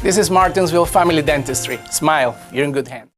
This is Martinsville Family Dentistry. Smile, you're in good hands.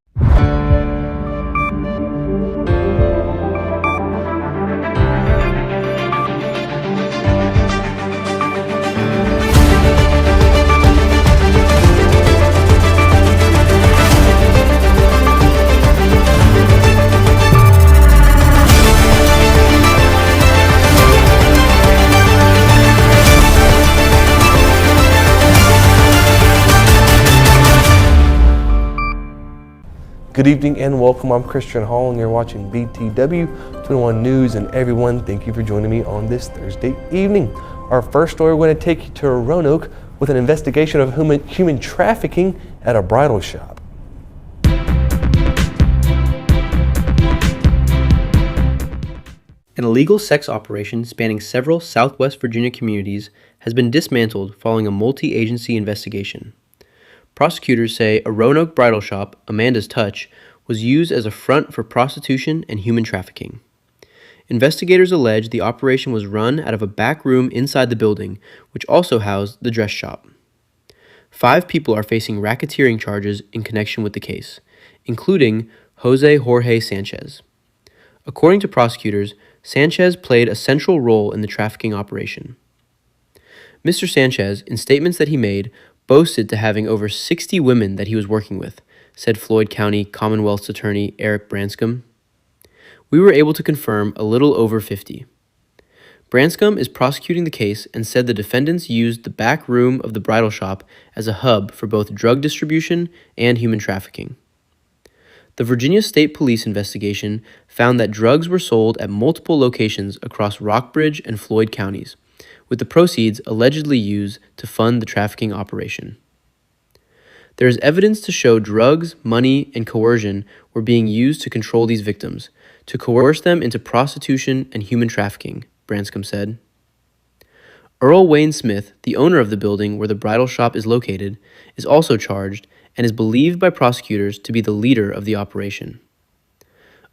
Good evening and welcome. I'm Christian Hall and you're watching BTW 21 News. And everyone, thank you for joining me on this Thursday evening. Our first story, we're going to take you to Roanoke with an investigation of human trafficking at a bridal shop. An illegal sex operation spanning several Southwest Virginia communities has been dismantled following a multi-agency investigation. Prosecutors say a Roanoke bridal shop, Amanda's Touch, was used as a front for prostitution and human trafficking. Investigators allege the operation was run out of a back room inside the building, which also housed the dress shop. 5 people are facing racketeering charges in connection with the case, including Jose Jorge Sanchez. According to prosecutors, Sanchez played a central role in the trafficking operation. Mr. Sanchez, in statements that he made, boasted to having over 60 women that he was working with, said Floyd County Commonwealth's attorney Eric Branscombe. We were able to confirm a little over 50. Branscombe is prosecuting the case and said the defendants used the back room of the bridal shop as a hub for both drug distribution and human trafficking. The Virginia State Police investigation found that drugs were sold at multiple locations across Rockbridge and Floyd counties, with the proceeds allegedly used to fund the trafficking operation. There is evidence to show drugs, money, and coercion were being used to control these victims, to coerce them into prostitution and human trafficking, Branscombe said. Earl Wayne Smith, the owner of the building where the bridal shop is located, is also charged and is believed by prosecutors to be the leader of the operation.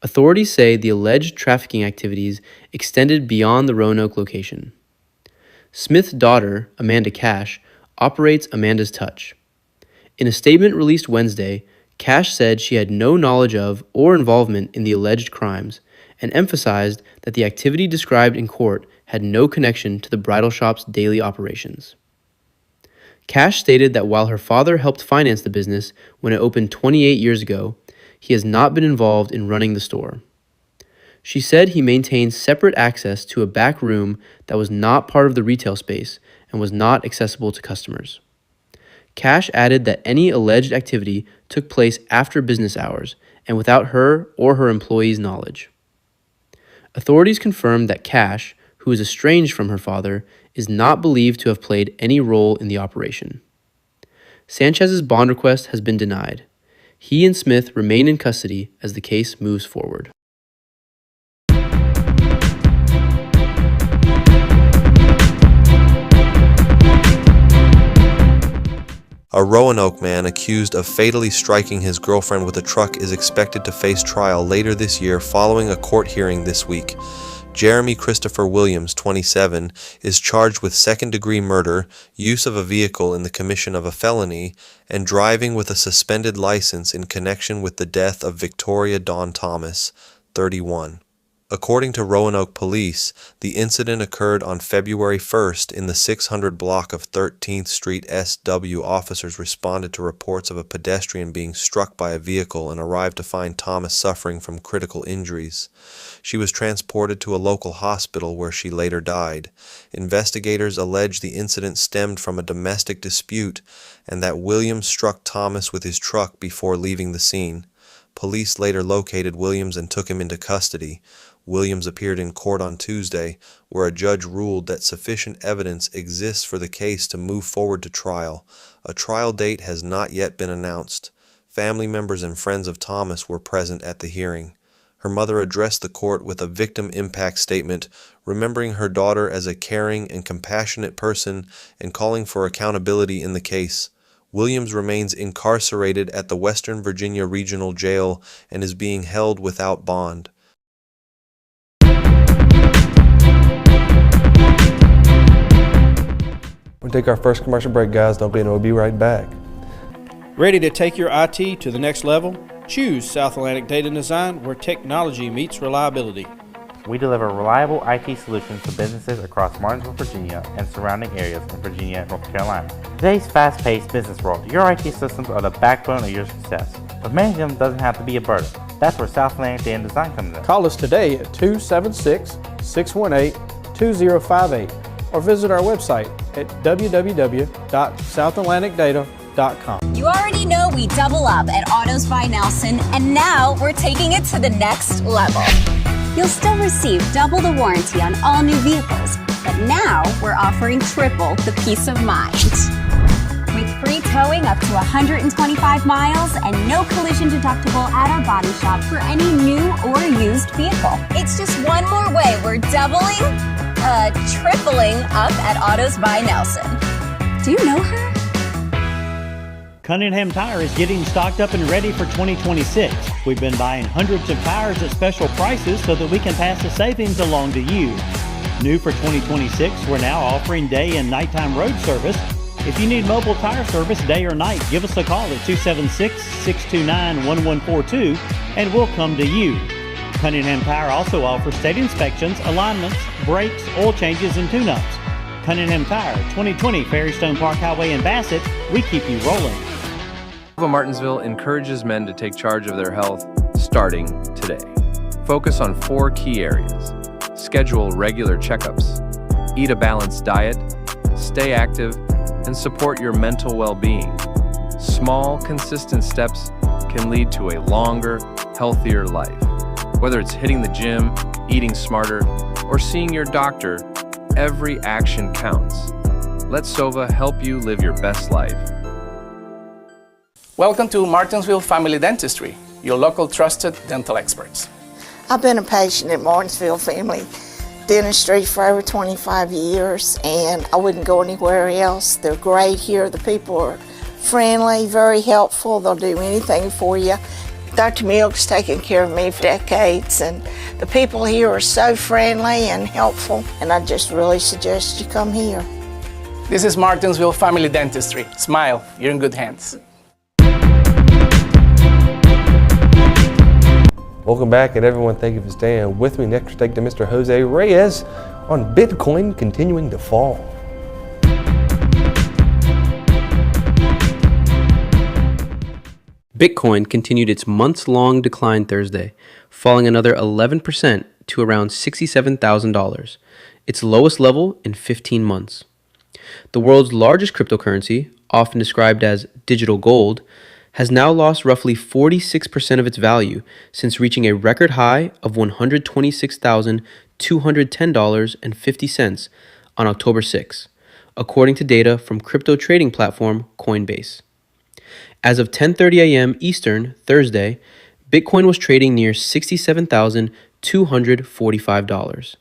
Authorities say the alleged trafficking activities extended beyond the Roanoke location. Smith's daughter, Amanda Cash, operates Amanda's Touch. In a statement released Wednesday, Cash said she had no knowledge of or involvement in the alleged crimes and emphasized that the activity described in court had no connection to the bridal shop's daily operations. Cash stated that while her father helped finance the business when it opened 28 years ago, he has not been involved in running the store. She said he maintained separate access to a back room that was not part of the retail space and was not accessible to customers. Cash added that any alleged activity took place after business hours and without her or her employees' knowledge. Authorities confirmed that Cash, who is estranged from her father, is not believed to have played any role in the operation. Sanchez's bond request has been denied. He and Smith remain in custody as the case moves forward. A Roanoke man accused of fatally striking his girlfriend with a truck is expected to face trial later this year following a court hearing this week. Jeremy Christopher Williams, 27, is charged with second-degree murder, use of a vehicle in the commission of a felony, and driving with a suspended license in connection with the death of Victoria Dawn Thomas, 31. According to Roanoke Police, the incident occurred on February 1st in the 600 block of 13th Street SW. Officers responded to reports of a pedestrian being struck by a vehicle and arrived to find Thomas suffering from critical injuries. She was transported to a local hospital where she later died. Investigators allege the incident stemmed from a domestic dispute and that Williams struck Thomas with his truck before leaving the scene. Police later located Williams and took him into custody. Williams appeared in court on Tuesday, where a judge ruled that sufficient evidence exists for the case to move forward to trial. A trial date has not yet been announced. Family members and friends of Thomas were present at the hearing. Her mother addressed the court with a victim impact statement, remembering her daughter as a caring and compassionate person and calling for accountability in the case. Williams remains incarcerated at the Western Virginia Regional Jail and is being held without bond. We'll take our first commercial break, guys. Don't be, and we'll be right back. Ready to take your IT to the next level? Choose South Atlantic Data and Design, where technology meets reliability. We deliver reliable IT solutions to businesses across Martinsville, Virginia, and surrounding areas in Virginia and North Carolina. Today's fast-paced business world, your IT systems are the backbone of your success. But managing them doesn't have to be a burden. That's where South Atlantic Data and Design comes in. Call us today at 276-618-2058 or visit our website at www.southatlanticdata.com. You already know we double up at Autos by Nelson, and now we're taking it to the next level. You'll still receive double the warranty on all new vehicles, but now we're offering triple the peace of mind. With free towing up to 125 miles and no collision deductible at our body shop for any new or used vehicle. It's just one more way we're tripling up at Autos by Nelson. Do you know her? Cunningham Tire is getting stocked up and ready for 2026. We've been buying hundreds of tires at special prices so that we can pass the savings along to you. New for 2026, we're now offering day and nighttime road service. If you need mobile tire service day or night, give us a call at 276-629-1142 and we'll come to you. Cunningham Tire also offers state inspections, alignments, brakes, oil changes, and tune-ups. Cunningham Tire, 2020 Ferrystone Park Highway in Bassett. We keep you rolling. Nova Martinsville encourages men to take charge of their health starting today. Focus on 4 key areas. Schedule regular checkups, eat a balanced diet, stay active, and support your mental well-being. Small, consistent steps can lead to a longer, healthier life. Whether it's hitting the gym, eating smarter, or seeing your doctor, every action counts. Let Sova help you live your best life. Welcome to Martinsville Family Dentistry, your local trusted dental experts. I've been a patient at Martinsville Family Dentistry for over 25 years, and I wouldn't go anywhere else. They're great here. The people are friendly, very helpful. They'll do anything for you. Dr. Milk's taken care of me for decades, and the people here are so friendly and helpful, and I just really suggest you come here. This is Martinsville Family Dentistry. Smile, you're in good hands. Welcome back, and everyone, thank you for staying with me. Next, we'll take to Mr. Jose Reyes on Bitcoin continuing to fall. Bitcoin continued its months-long decline Thursday, falling another 11% to around $67,000, its lowest level in 15 months. The world's largest cryptocurrency, often described as digital gold, has now lost roughly 46% of its value since reaching a record high of $126,210.50 on October 6, according to data from crypto trading platform Coinbase. As of 10:30 a.m. Eastern, Thursday, Bitcoin was trading near $67,245.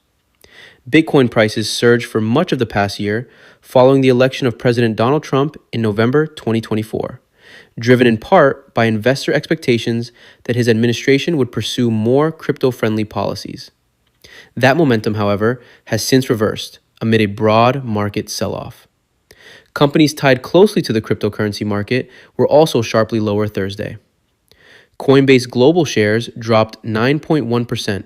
Bitcoin prices surged for much of the past year following the election of President Donald Trump in November 2024, driven in part by investor expectations that his administration would pursue more crypto-friendly policies. That momentum, however, has since reversed amid a broad market sell-off. Companies tied closely to the cryptocurrency market were also sharply lower Thursday. Coinbase global shares dropped 9.1%,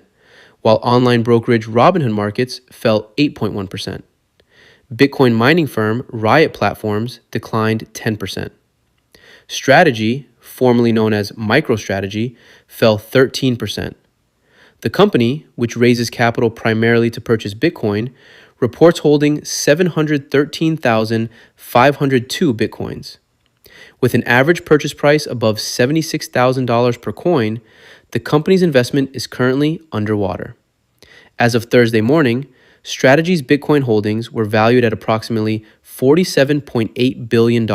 while online brokerage Robinhood Markets fell 8.1%. Bitcoin mining firm Riot Platforms declined 10%. Strategy, formerly known as MicroStrategy, fell 13%. The company, which raises capital primarily to purchase Bitcoin, reports holding 713,502 Bitcoins. With an average purchase price above $76,000 per coin, the company's investment is currently underwater. As of Thursday morning, Strategy's Bitcoin holdings were valued at approximately $47.8 billion,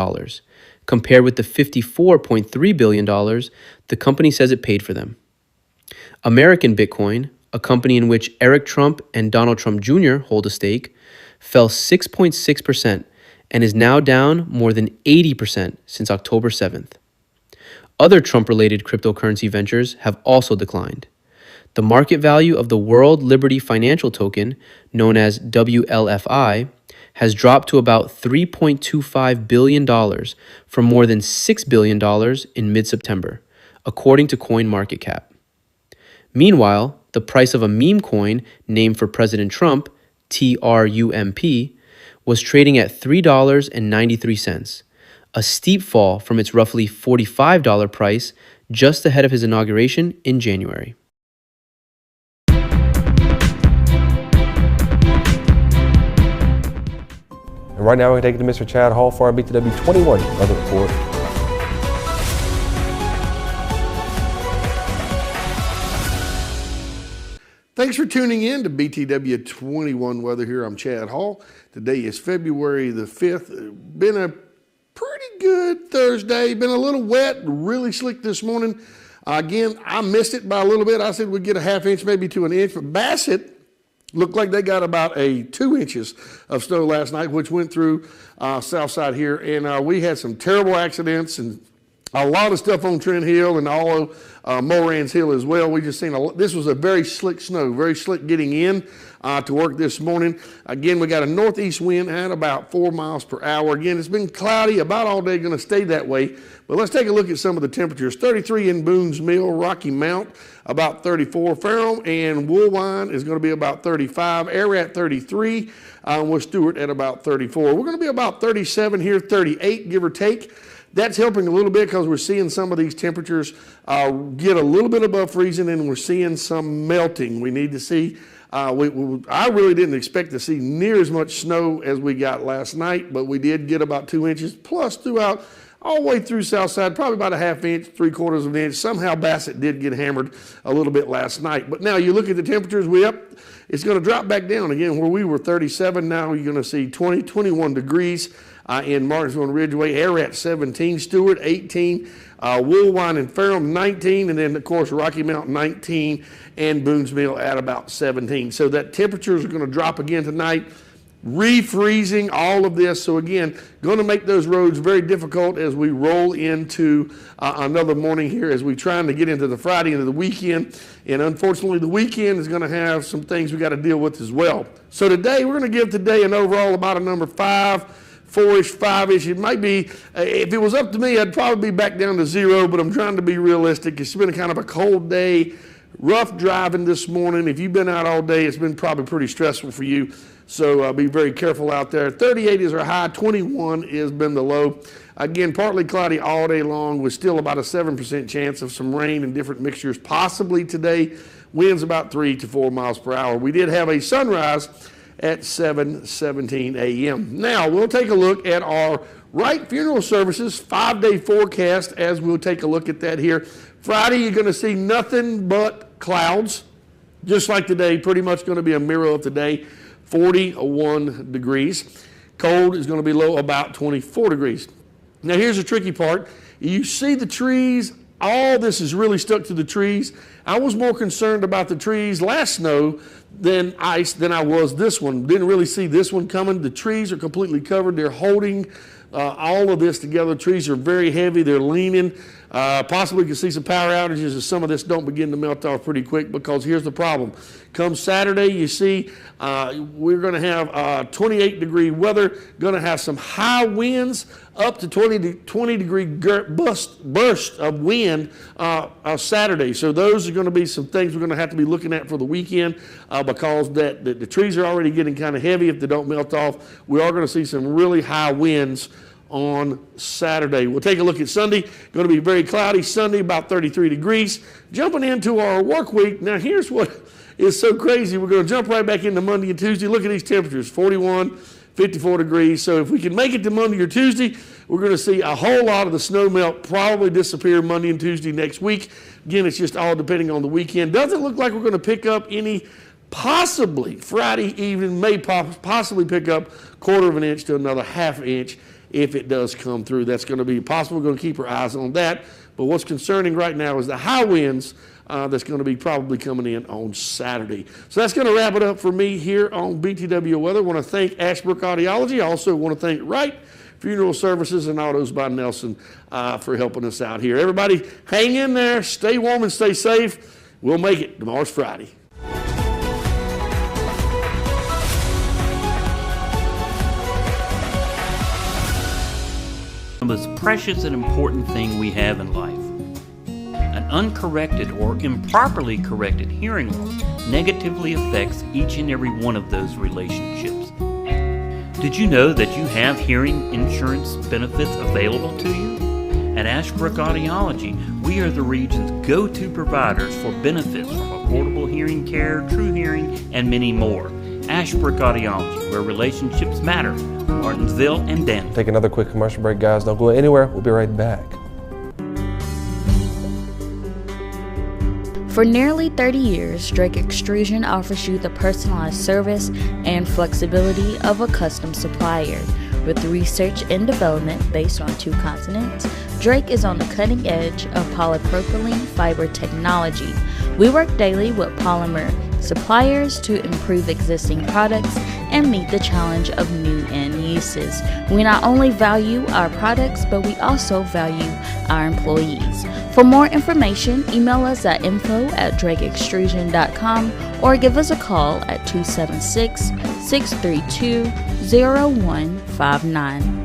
compared with the $54.3 billion the company says it paid for them. American Bitcoin, a company in which Eric Trump and Donald Trump Jr. hold a stake, fell 6.6% and is now down more than 80% since October 7th. Other Trump-related cryptocurrency ventures have also declined. The market value of the World Liberty Financial Token, known as WLFI, has dropped to about $3.25 billion from more than $6 billion in mid-September, according to CoinMarketCap. Meanwhile, the price of a meme coin named for President Trump, TRUMP, was trading at $3.93, a steep fall from its roughly $45 price just ahead of his inauguration in January. And right now we're going to take it to Mr. Chad Hall for our BTW 21 weather report. Thanks for tuning in to BTW 21 weather here. I'm Chad Hall. Today is February the 5th. Been a pretty good Thursday. Been a little wet, really slick this morning. Again, I missed it by a little bit. I said we'd get a half inch, maybe to an inch. But Bassett looked like they got about 2 inches of snow last night, which went through south side here. And we had some terrible accidents and a lot of stuff on Trent Hill and all Morans Hill as well. We just seen this was a very slick snow, very slick getting in to work this morning. Again, we got a northeast wind at about 4 miles per hour. Again, it's been cloudy about all day, going to stay that way. But let's take a look at some of the temperatures. 33 in Boones Mill, Rocky Mount, about 34. Ferrum and Woolwine is going to be about 35. Ararat 33, with Stewart at about 34. We're going to be about 37 here, 38, give or take. That's helping a little bit because we're seeing some of these temperatures get a little bit above freezing, and we're seeing some melting. We need to see, I really didn't expect to see near as much snow as we got last night, but we did get about 2 inches plus throughout, all the way through south side, probably about a half inch, 3/4 of an inch. Somehow Bassett did get hammered a little bit last night. But now you look at the temperatures, it's going to drop back down again. Where we were 37, now you're going to see 20, 21 degrees. In Martinsville and Ridgeway, Ararat 17, Stewart 18, Woolwine and Ferrum 19, and then of course Rocky Mount 19, and Boones Mill at about 17. So that temperatures are going to drop again tonight, refreezing all of this. So again, going to make those roads very difficult as we roll into another morning here as we trying to get into the Friday into the weekend. And unfortunately, the weekend is going to have some things we got to deal with as well. So today, we're going to give today an overall about a number 5. 4-ish, 5-ish. It might be, if it was up to me, I'd probably be back down to 0, but I'm trying to be realistic. It's been kind of a cold day, rough driving this morning. If you've been out all day, it's been probably pretty stressful for you. So be very careful out there. 38 is our high, 21 has been the low. Again, partly cloudy all day long with still about a 7% chance of some rain and different mixtures possibly today. Winds about 3 to 4 miles per hour. We did have a sunrise at 7:17 a.m. Now, we'll take a look at our Wright Funeral Services 5-day forecast as we'll take a look at that here. Friday, you're going to see nothing but clouds, just like today, pretty much going to be a mirror of today, 41 degrees. Cold is going to be low, about 24 degrees. Now, here's the tricky part. You see the trees, all this is really stuck to the trees. I was more concerned about the trees last snow than ice than I was this one. Didn't really see this one coming. The trees are completely covered. They're holding all of this together. Trees are very heavy. They're leaning. Possibly could see some power outages if some of this don't begin to melt off pretty quick, because here's the problem. Come Saturday, you see we're going to have 28-degree weather, going to have some high winds up to 20-degree burst of wind Saturday. So those are going to be some things we're going to have to be looking at for the weekend because the trees are already getting kind of heavy if they don't melt off. We are going to see some really high winds on Saturday. We'll take a look at Sunday. Going to be very cloudy Sunday, about 33 degrees. Jumping into our work week. Now here's what is so crazy. We're going to jump right back into Monday and Tuesday. Look at these temperatures, 41, 54 degrees. So if we can make it to Monday or Tuesday, we're going to see a whole lot of the snow melt probably disappear Monday and Tuesday next week. Again, it's just all depending on the weekend. Doesn't look like we're going to pick up any, possibly Friday evening, may possibly pick up 1/4 of an inch to another 1/2 inch if it does come through. That's going to be possible. We're going to keep our eyes on that. But what's concerning right now is the high winds that's going to be probably coming in on Saturday. So that's going to wrap it up for me here on BTW Weather. I want to thank Ashbrook Audiology. I also want to thank Wright Funeral Services and Autos by Nelson for helping us out here. Everybody, hang in there, stay warm and stay safe. We'll make it. Tomorrow's Friday. the most precious and important thing we have in life. An uncorrected or improperly corrected hearing loss negatively affects each and every one of those relationships. Did you know that you have hearing insurance benefits available to you? At Ashbrook Audiology, we are the region's go-to providers for benefits from affordable hearing care, True Hearing, and many more. Ashbrook Audiology, where relationships matter. Martinsville and Denver. Take another quick commercial break, guys. Don't go anywhere. We'll be right back. For nearly 30 years, Drake Extrusion offers you the personalized service and flexibility of a custom supplier. With research and development based on 2 continents, Drake is on the cutting edge of polypropylene fiber technology. We work daily with polymer suppliers to improve existing products and meet the challenge of new end uses. We not only value our products, but we also value our employees. For more information, email us at info@drakeextrusion.com or give us a call at 276-632-0159.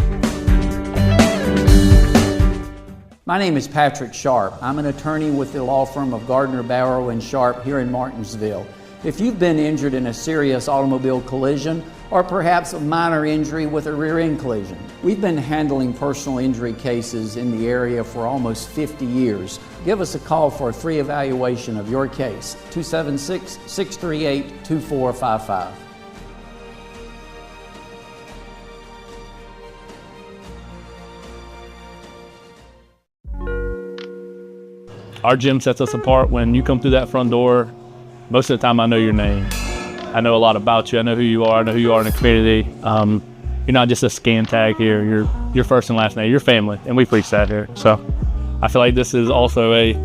My name is Patrick Sharp. I'm an attorney with the law firm of Gardner, Barrow & Sharp here in Martinsville. If you've been injured in a serious automobile collision or perhaps a minor injury with a rear end collision, we've been handling personal injury cases in the area for almost 50 years. Give us a call for a free evaluation of your case, 276-638-2455. Our gym sets us apart. When you come through that front door, most of the time I know your name. I know a lot about you. I know who you are. I know who you are in the community. You're not just a scan tag here. You're your first and last name. You're family, and we preach that here. So I feel like this is also a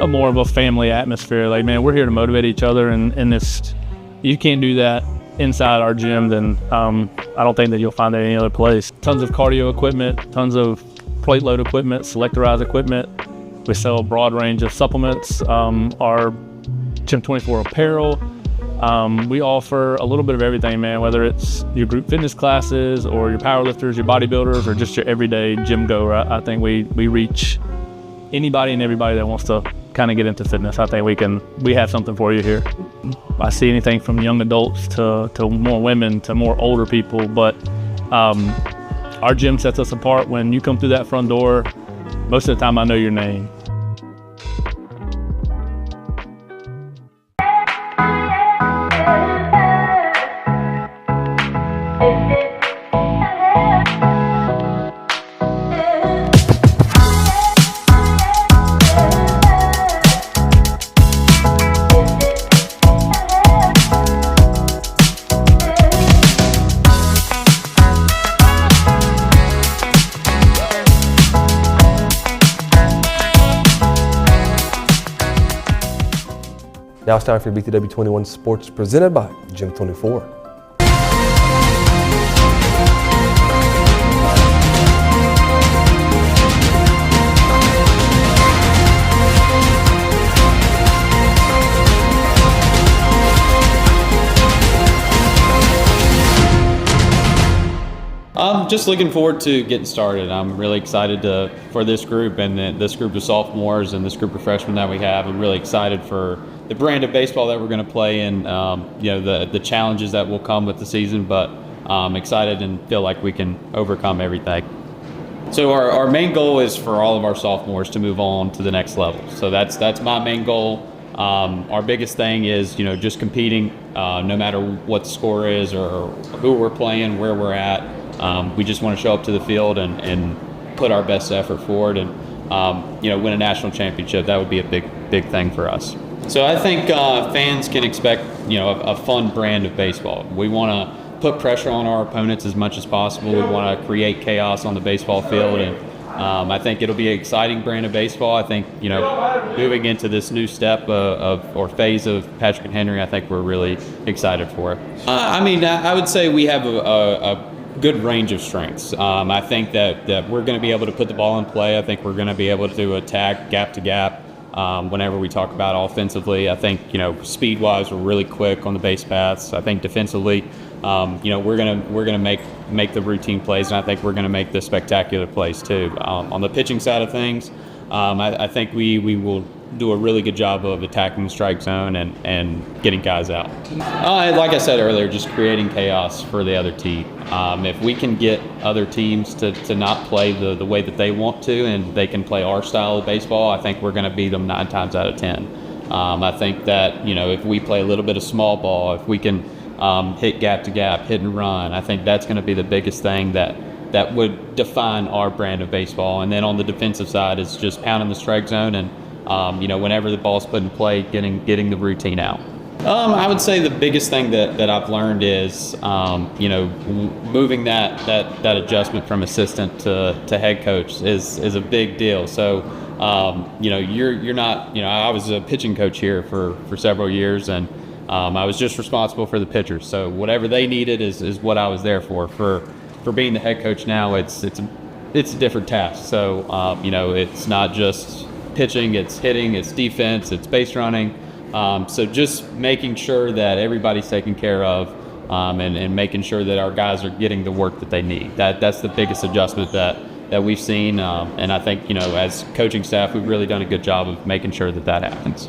more of a family atmosphere. Like, man, we're here to motivate each other, and this, you can't do that inside our gym, then I don't think that you'll find that any other place. Tons of cardio equipment, tons of plate load equipment, selectorized equipment. We sell a broad range of supplements. Our Gym 24 apparel. We offer a little bit of everything, man, whether it's your group fitness classes or your powerlifters, your bodybuilders, or just your everyday gym goer. I think we reach anybody and everybody that wants to kind of get into fitness. I think we have something for you here. I see anything from young adults to more women to more older people, but our gym sets us apart. When you come through that front door, most of the time I know your name. Now it's time for BTW 21 Sports presented by Gym 24. I'm just looking forward to getting started. I'm really excited for this group and this group of sophomores and this group of freshmen that we have. I'm really excited for the brand of baseball that we're going to play and the challenges that will come with the season, but I'm excited and feel like we can overcome everything. So our main goal is for all of our sophomores to move on to the next level. So that's my main goal. Our biggest thing is just competing, no matter what the score is or who we're playing, where we're at. We just want to show up to the field and put our best effort forward and win a national championship. That would be a big thing for us. So I think fans can expect a fun brand of baseball. We want to put pressure on our opponents as much as possible. We want to create chaos on the baseball field, and I think it'll be an exciting brand of baseball. I think moving into this new step or phase of Patrick and Henry, I think we're really excited for it. I would say we have a good range of strengths. I think that we're going to be able to put the ball in play. I think we're going to be able to attack gap to gap. Whenever we talk about offensively, I think, speed-wise, we're really quick on the base paths. I think defensively, we're gonna make the routine plays, and I think we're gonna make the spectacular plays too. On the pitching side of things, I think we will do a really good job of attacking the strike zone and getting guys out. Like I said earlier, just creating chaos for the other team. If we can get other teams to not play the way that they want to, and they can play our style of baseball, I think we're going to beat them 9 times out of 10. I think that, if we play a little bit of small ball, if we can hit gap to gap, hit and run, I think that's going to be the biggest thing that would define our brand of baseball. And then on the defensive side, it's just pounding the strike zone and whenever the ball's put in play, getting the routine out. I would say the biggest thing that I've learned is, moving that adjustment from assistant to head coach is a big deal. So, you're not, I was a pitching coach here for several years, and I was just responsible for the pitchers. So whatever they needed is what I was there for. For being the head coach now, it's a different task. So, it's not just pitching, it's hitting, it's defense, it's base running. So just making sure that everybody's taken care of, and making sure that our guys are getting the work that they need. That's the biggest adjustment that we've seen. And I think, as coaching staff, we've really done a good job of making sure that happens.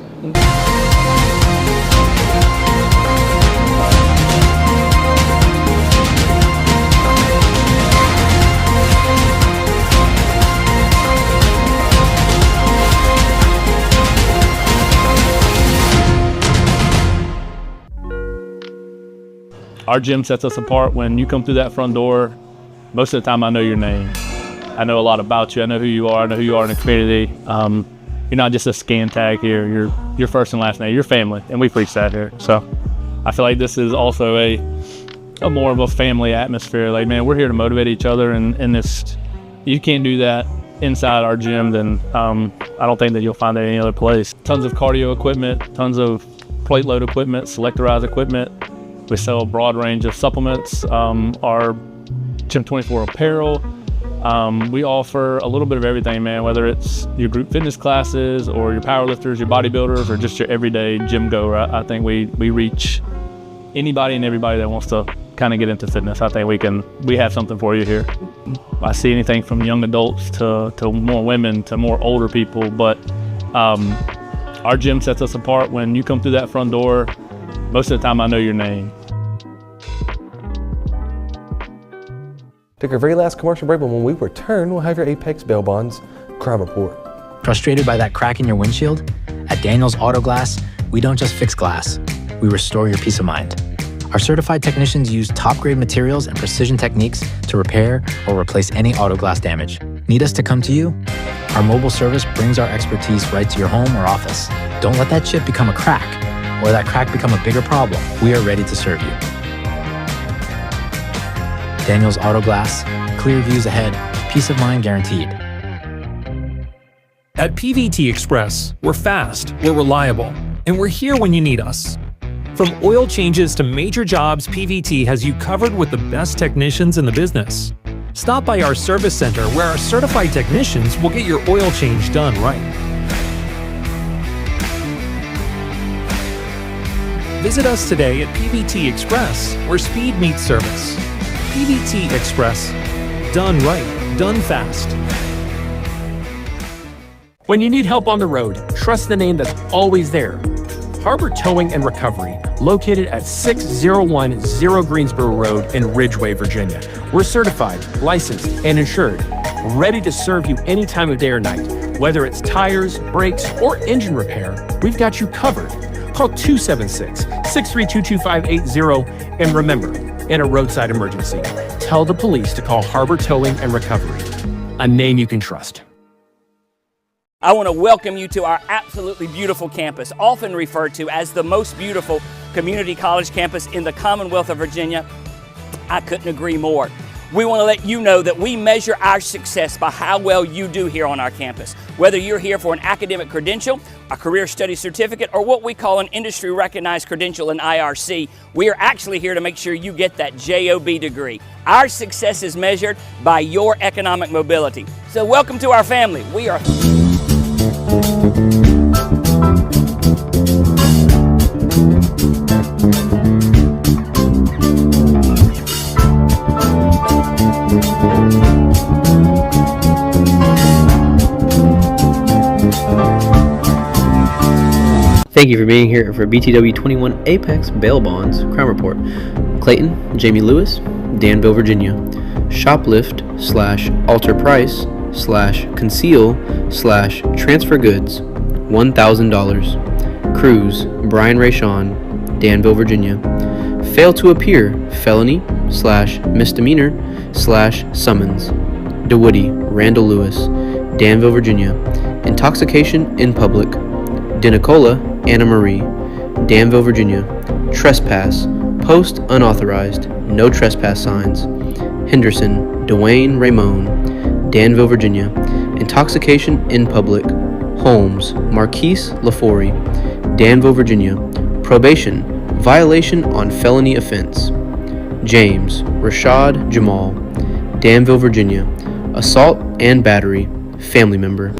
Our gym sets us apart. When you come through that front door, most of the time I know your name. I know a lot about you. I know who you are. I know who you are in the community. You're not just a scan tag here. You're your first and last name. You're family, and we preach that here. So I feel like this is also a more of a family atmosphere. Like, man, we're here to motivate each other, and this, you can't do that inside our gym, then I don't think that you'll find that any other place. Tons of cardio equipment, tons of plate load equipment, selectorized equipment. We sell a broad range of supplements. Our Gym 24 apparel. We offer a little bit of everything, man, whether it's your group fitness classes or your powerlifters, your bodybuilders, or just your everyday gym goer. I think we reach anybody and everybody that wants to kind of get into fitness. I think we have something for you here. I see anything from young adults to more women to more older people, but our gym sets us apart. When you come through that front door, most of the time I know your name. Take our very last commercial break, but when we return, we'll have your Apex Bail Bonds crime report. Frustrated by that crack in your windshield? At Daniels Auto Glass, we don't just fix glass, we restore your peace of mind. Our certified technicians use top-grade materials and precision techniques to repair or replace any auto glass damage. Need us to come to you? Our mobile service brings our expertise right to your home or office. Don't let that chip become a crack, or that crack become a bigger problem. We are ready to serve you. Daniels Auto Glass, clear views ahead, peace of mind guaranteed. At PVT Express, we're fast, we're reliable, and we're here when you need us. From oil changes to major jobs, PVT has you covered with the best technicians in the business. Stop by our service center where our certified technicians will get your oil change done right. Visit us today at PVT Express, where speed meets service. PVT Express. Done right, done fast. When you need help on the road, trust the name that's always there. Harbor Towing and Recovery, located at 6010 Greensboro Road in Ridgeway, Virginia. We're certified, licensed, and insured, ready to serve you any time of day or night. Whether it's tires, brakes, or engine repair, we've got you covered. Call 276-632-2580, and remember, in a roadside emergency, tell the police to call Harbor Towing and Recovery, a name you can trust. I want to welcome you to our absolutely beautiful campus, often referred to as the most beautiful community college campus in the Commonwealth of Virginia. I couldn't agree more. We want to let you know that we measure our success by how well you do here on our campus. Whether you're here for an academic credential, a career study certificate, or what we call an industry recognized credential in IRC, we are actually here to make sure you get that JOB degree. Our success is measured by your economic mobility. So welcome to our family. We are Thank you for being here for BTW 21 Apex Bail Bonds Crime Report. Clayton, Jamie Lewis, Danville, Virginia. Shoplift/alter price/conceal/transfer goods, $1,000. Cruz, Brian Rayshawn, Danville, Virginia. Fail to appear, felony/misdemeanor/summons. DeWoody, Randall Lewis, Danville, Virginia. Intoxication in public. DeNicola, Anna Marie, Danville, Virginia. Trespass, post unauthorized, no trespass signs. Henderson, Dwayne Ramon, Danville, Virginia. Intoxication in public. Holmes, Marquise Lafori, Danville, Virginia. Probation, violation on felony offense. James, Rashad Jamal, Danville, Virginia. Assault and battery, family member.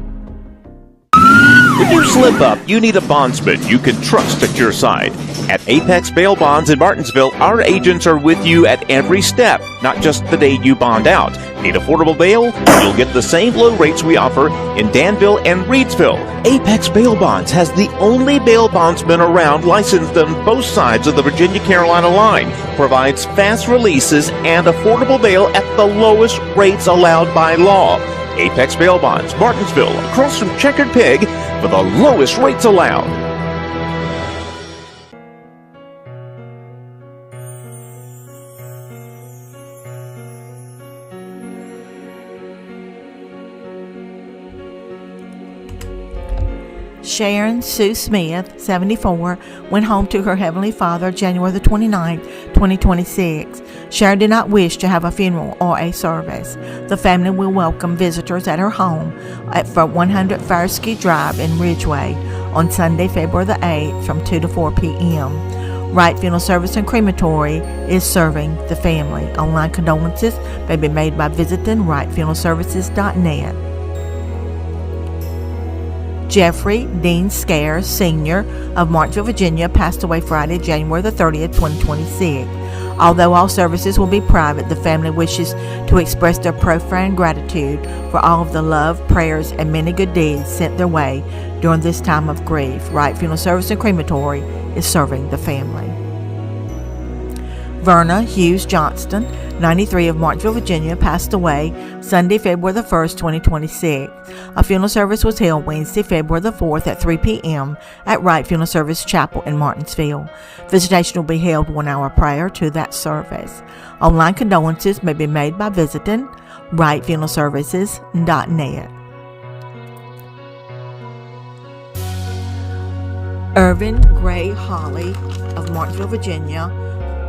When you slip up, you need a bondsman you can trust at your side. At Apex Bail Bonds in Martinsville, our agents are with you at every step, not just the day you bond out. Need affordable bail? You'll get the same low rates we offer in Danville and Reedsville. Apex Bail Bonds has the only bail bondsman around licensed on both sides of the Virginia-Carolina line, provides fast releases and affordable bail at the lowest rates allowed by law. Apex Bail Bonds, Martinsville, across from Checkered Pig, for the lowest rates allowed. Sharon Sue Smith, 74, went home to her Heavenly Father January the 29th, 2026. Sharon did not wish to have a funeral or a service. The family will welcome visitors at her home at 100 Fireski Drive in Ridgeway on Sunday, February the 8th from 2 to 4 p.m. Wright Funeral Service and Crematory is serving the family. Online condolences may be made by visiting wrightfuneralservices.net. Jeffrey Dean Scare, Sr. of Martinsville, Virginia, passed away Friday, January the 30th, 2026. Although all services will be private, the family wishes to express their profound gratitude for all of the love, prayers, and many good deeds sent their way during this time of grief. Wright Funeral Service and Crematory is serving the family. Verna Hughes Johnston, 93, of Martinsville, Virginia, passed away Sunday, February the 1st, 2026. A funeral service was held Wednesday, February the 4th at 3 p.m. at Wright Funeral Service Chapel in Martinsville. Visitation will be held 1 hour prior to that service. Online condolences may be made by visiting wrightfuneralservices.net. Irvin Gray Holly of Martinsville, Virginia,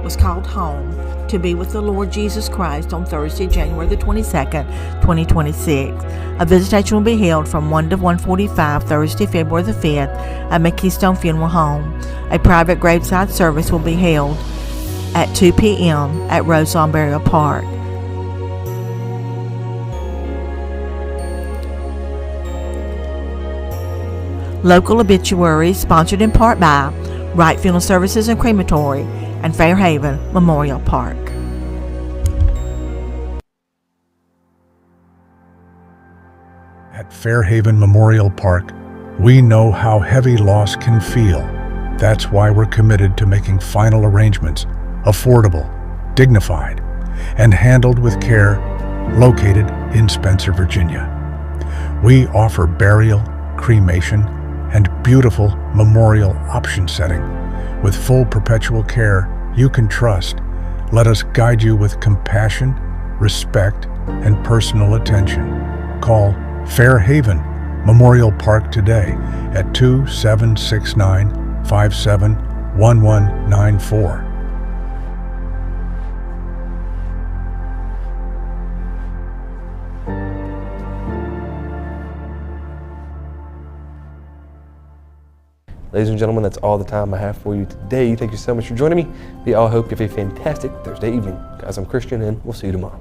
was called home to be with the Lord Jesus Christ on Thursday, January the 22nd, 2026. A visitation will be held from 1 to 1:45 Thursday, February the 5th at McKeystone Funeral Home. A private graveside service will be held at 2 p.m. at Roselawn Burial Park. Local obituaries sponsored in part by Wright Funeral Services and Crematory and Fairhaven Memorial Park. At Fairhaven Memorial Park, we know how heavy loss can feel. That's why we're committed to making final arrangements affordable, dignified, and handled with care, located in Spencer, Virginia. We offer burial, cremation, and beautiful memorial option setting with full perpetual care you can trust. Let us guide you with compassion, respect, and personal attention. Call Fairhaven Memorial Park today at 2769-571194. Ladies and gentlemen, that's all the time I have for you today. Thank you so much for joining me. We all hope you have a fantastic Thursday evening. Guys, I'm Christian, and we'll see you tomorrow.